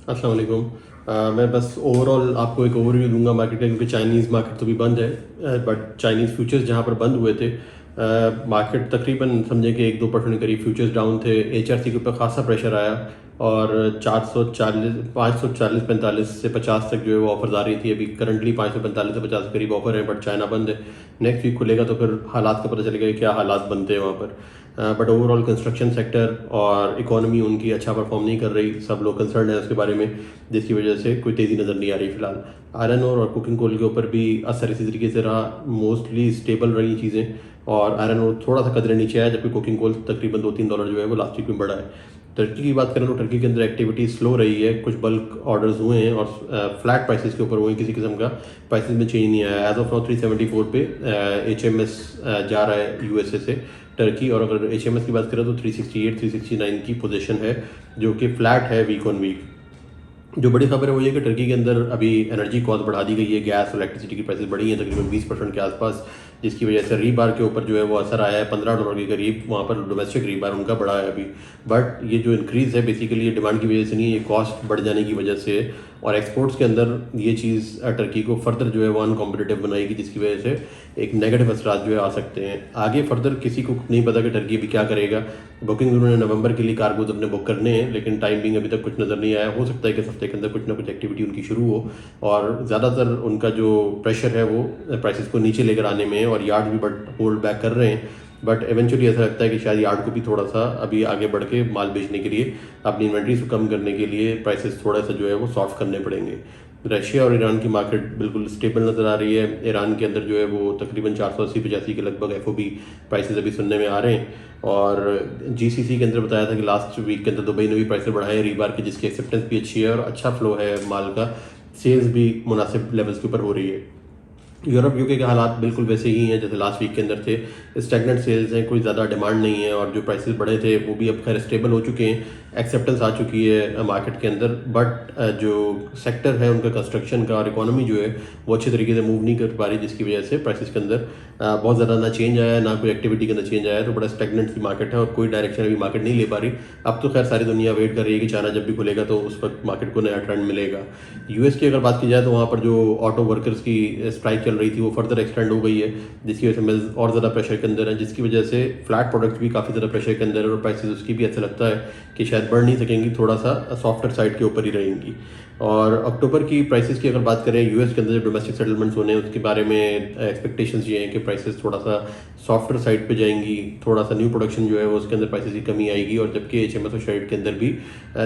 अस्सलाम वालेकुम। मैं बस ओवरऑल आपको एक ओवरव्यू दूंगा मार्केट का, क्योंकि चाइनीज़ मार्केट तो भी बंद है, बट चाइनीज़ फ्यूचर्स जहां पर बंद हुए थे, मार्केट तकरीबन समझे कि 1-2% के करीब फ्यूचर्स डाउन थे। एचआरसी के ऊपर खासा प्रेशर आया और 440 540 45 से 50 तक जो है वो ऑफर्स आ रही थी। अभी करंटली 545 से 50 के करीब ऑफर है, बट चाइना बंद है। नेक्स्ट वीक खुलेगा तो फिर हालात का पता चलेगा कि क्या हालात बनते हैं वहाँ पर। बट ओवरऑल कंस्ट्रक्शन सेक्टर और इकोनॉमी उनकी अच्छा परफॉर्म नहीं कर रही, सब लोग कंसर्न है उसके बारे में, जिसकी वजह से कोई तेज़ी नज़र नहीं आ रही फिलहाल। आयरन और कुकिंग कोल के ऊपर भी असर इसी तरीके से रहा, मोस्टली स्टेबल रही चीज़ें, और आयरन और थोड़ा सा कदरे नीचे आया, जबकि कुकिंग कोल तकरीबन $2-3 जो है वो लास्ट वीक में बढ़ा है। टर्की की बात करें तो टर्की के अंदर एक्टिविटी स्लो रही है, कुछ बल्क ऑर्डर्स हुए हैं और फ्लैट प्राइसेस के ऊपर हुए हैं, किसी किस्म का प्राइसेस में चेंज नहीं आया। एज ऑफ नाउ 374 पे HMS जा रहा है यूएसए से टर्की, और अगर HMS की बात करें तो 368-369 की पोजीशन है, जो कि फ्लैट है वीक ऑन वीक। जो बड़ी खबर है वो ये कि टर्की के अंदर अभी एनर्जी कॉस्ट बढ़ा दी गई है, गैस और इलेक्ट्रिसिटी की प्राइसेस बढ़ी हैं तकरीबन 20% के आसपास, जिसकी वजह से रीबार के ऊपर जो है वो असर आया है। $15 के करीब वहाँ पर डोमेस्टिक रीबार उनका बढ़ा है अभी। बट ये जो इंक्रीज़ है बेसिकली ये डिमांड की वजह से नहीं है, ये कॉस्ट बढ़ जाने की वजह से है। और एक्सपोर्ट्स के अंदर ये चीज़ टर्की को फर्दर जो है वो अनकॉम्पिटिटिव बनाएगी, जिसकी वजह से एक नेगेटिव असरात जो है आ सकते हैं। आगे फर्दर किसी को नहीं पता कि टर्की भी क्या करेगा। बुकिंग उन्होंने नवंबर के लिए कार्गोज अपने बुक करने हैं, लेकिन टाइमिंग अभी तक कुछ नज़र नहीं आया। हो सकता है कि इस हफ्ते के अंदर कुछ ना कुछ एक्टिविटी उनकी शुरू हो, और ज़्यादातर उनका जो प्रेशर है वो प्राइसेस को नीचे लेकर आने में है, और यार्ड भी बट होल्ड बैक कर रहे हैं। बट एवेंचुअली ऐसा लगता है कि शायद यार्ड को भी थोड़ा सा अभी आगे बढ़ के माल बेचने के लिए, अपनी इन्वेंट्रीज को कम करने के लिए प्राइसेस थोड़ा सा जो है वो सॉफ्ट करने पड़ेंगे। रशिया और ईरान की मार्केट बिल्कुल स्टेबल नज़र आ रही है। ईरान के अंदर जो है वो तकरीबन 480-85 के लगभग FOB प्राइसेस अभी सुनने में आ रहे हैं। और GCC के अंदर बताया था कि लास्ट वीक के अंदर दुबई ने भी प्राइसेस बढ़ाए रीबार के, जिसकी एक्सेप्टेंस भी अच्छी है और अच्छा फ्लो है माल का, सेल्स भी मुनासिब लेवल्स के ऊपर हो रही है। यूरोप यूके के हालात बिल्कुल वैसे ही हैं जैसे लास्ट वीक के अंदर थे। स्टैगनेंट सेल्स हैं, कोई ज़्यादा डिमांड नहीं है, और जो प्राइसेस बढ़े थे वो भी अब खैर स्टेबल हो चुके हैं, एक्सेप्टेंस आ चुकी है मार्केट के अंदर। बट जो सेक्टर है उनका कंस्ट्रक्शन का और इकोनॉमी जो है वो अच्छे तरीके से मूव नहीं कर पा रही, जिसकी वजह से प्राइसेस के अंदर बहुत ज़्यादा ना चेंज आया है, ना कोई एक्टिविटी के अंदर चेंज आया है। तो बड़ा स्टैगनेंट सी मार्केट है और कोई डायरेक्शन अभी मार्केट नहीं ले पा रही। अब तो खैर सारी दुनिया वेट कर रही है कि चाइना जब भी खुलेगा तो उस वक्त मार्केट को नया ट्रेंड मिलेगा। US की अगर बात की जाए तो वहाँ पर जो ऑटो वर्कर्स की स्ट्राइक चल रही थी वो फर्दर एक्सटेंड हो गई है, जिसकी वजह से मिल्स और ज़्यादा प्रेशर के अंदर है, जिसकी वजह से फ्लैट प्रोडक्ट्स भी काफ़ी ज़्यादा प्रेशर के अंदर है, और प्राइसेस उसकी भी ऐसा लगता है कि शायद बढ़ नहीं सकेंगी, थोड़ा सा सॉफ्टर साइड के ऊपर ही रहेंगी। और अक्टूबर की प्राइसेस की अगर बात करें, US के अंदर जो डोमेस्टिक सेटलमेंट्स होने हैं उसके बारे में एक्सपेक्टेशंस ये हैं कि प्राइसेस थोड़ा सा सॉफ्टर साइड पे जाएंगी, थोड़ा सा न्यू प्रोडक्शन जो है वो उसके अंदर प्राइसेस की कमी आएगी, और जबकि HMS और शेड के अंदर भी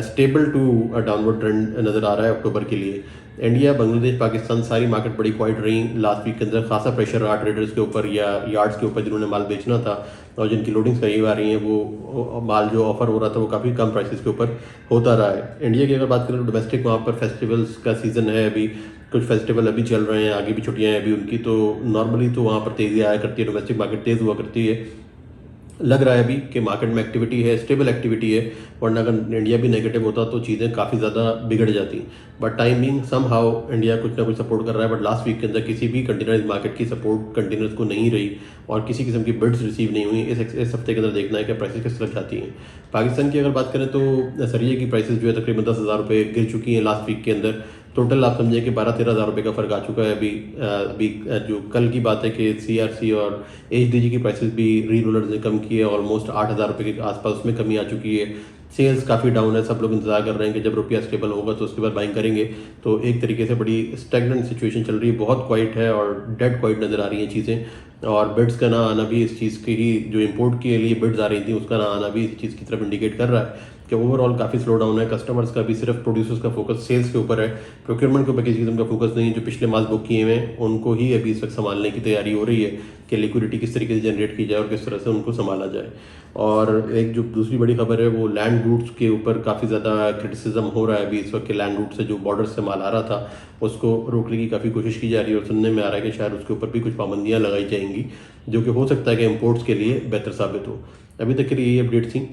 स्टेबल टू डाउनवर्ड ट्रेंड नज़र आ रहा है अक्टूबर के लिए। इंडिया, बांग्लादेश, पाकिस्तान सारी मार्केट बड़ी क्वाइट रही लास्ट वीक के अंदर। खासा प्रेशर रहा ट्रेडर्स के ऊपर या यार्ड्स के ऊपर जिन्होंने माल बेचना था, और जिनकी लोडिंग्स करीब आ रही हैं वो माल जो ऑफर हो रहा था वो काफ़ी कम प्राइसेस के ऊपर होता रहा है। इंडिया की अगर बात करें तो डोमेस्टिक वहाँ पर फेस्टिवल्स का सीज़न है, अभी कुछ फेस्टिवल अभी चल रहे हैं, आगे भी छुट्टियाँ हैं अभी उनकी, तो नॉर्मली तो वहाँ पर तेज़ी आया करती है, डोमेस्टिक मार्केट तेज़ हुआ करती है। लग रहा है अभी कि मार्केट में एक्टिविटी है, स्टेबल एक्टिविटी है, वरना अगर इंडिया भी नेगेटिव होता तो चीज़ें काफ़ी ज़्यादा बिगड़ जाती। But timing somehow India कुछ ना कुछ सपोर्ट कर रहा है, बट लास्ट वीक के अंदर किसी भी कंटेनर मार्केट की सपोर्ट कंटेनर्स को नहीं रही, और किसी किस्म की बिड्स रिसीव नहीं हुई। इस हफ्ते के अंदर देखना है कि प्राइसेस किस तरह जाती हैं। पाकिस्तान की अगर बात करें तो सरिये की प्राइसेस जो है तकरीबन 10,000 रुपये गिर चुकी हैं लास्ट वीक के अंदर। टोटल आप समझिए कि 12-13 हज़ार रुपये का फ़र्क आ चुका है अभी जो कल की बात है कि CRC और HDG की प्राइसेस भी रीरोलर्स ने कम की है, ऑलमोस्ट 8,000 रुपये के आसपास उसमें कमी आ चुकी है। सेल्स काफ़ी डाउन है, सब लोग इंतजार कर रहे हैं कि जब रुपया स्टेबल होगा तो उसके बाद बाइंग करेंगे। तो एक तरीके से बड़ी स्टैगनेंट सिचुएशन चल रही है, बहुत क्वाइट है और डेड क्वाइट नज़र आ रही हैं चीज़ें। और बिड्स का ना आना भी इस चीज़ की ही, जो इम्पोर्ट के लिए बिड्स आ रही थी उसका ना आना भी इस चीज़ की तरफ इंडिकेट कर रहा है कि ओवरऑल काफ़ी स्लो डाउन है। कस्टमर्स का भी सिर्फ प्रोड्यूसर्स का फोकस सेल्स के ऊपर है, प्रोक्योरमेंट के ऊपर किसी किस्म का फोकस नहीं है। जो पिछले माल बुक किए हुए हैं उनको ही अभी इस वक्त संभालने की तैयारी हो रही है कि लिक्विडिटी किस तरीके से जनरेट की जाए और किस तरह से उनको संभाला जाए। और एक जो दूसरी बड़ी खबर है वो लैंड रूट्स के ऊपर काफ़ी ज़्यादा क्रिटिसिज्म हो रहा है अभी इस वक्त के लैंड रूट से, जो बॉर्डर से माल आ रहा था उसको रोकने की काफ़ी कोशिश की जा रही है, और सुनने में आ रहा है कि शायद उसके ऊपर भी कुछ पाबंदियाँ लगाई जाएंगी, जो कि हो सकता है कि इम्पोर्ट्स के लिए बेहतर साबित हो। अभी तक के लिए ये अपडेट थी।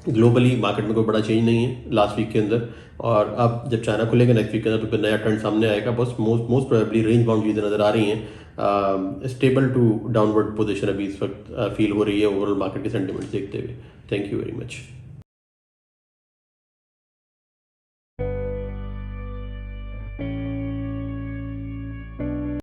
ग्लोबली मार्केट में कोई बड़ा चेंज नहीं है लास्ट वीक के अंदर, और अब जब चाइना खुलेगा नेक्स्ट वीक के अंदर तो फिर नया ट्रेंड सामने आएगा। बस मोस्ट प्रोबेबली रेंज बाउंड चीज़ें नज़र आ रही हैं, स्टेबल टू डाउनवर्ड पोजीशन अभी इस वक्त फील हो रही है ओवरऑल मार्केट के सेंटिमेंट्स देखते हुए। Thank you very much.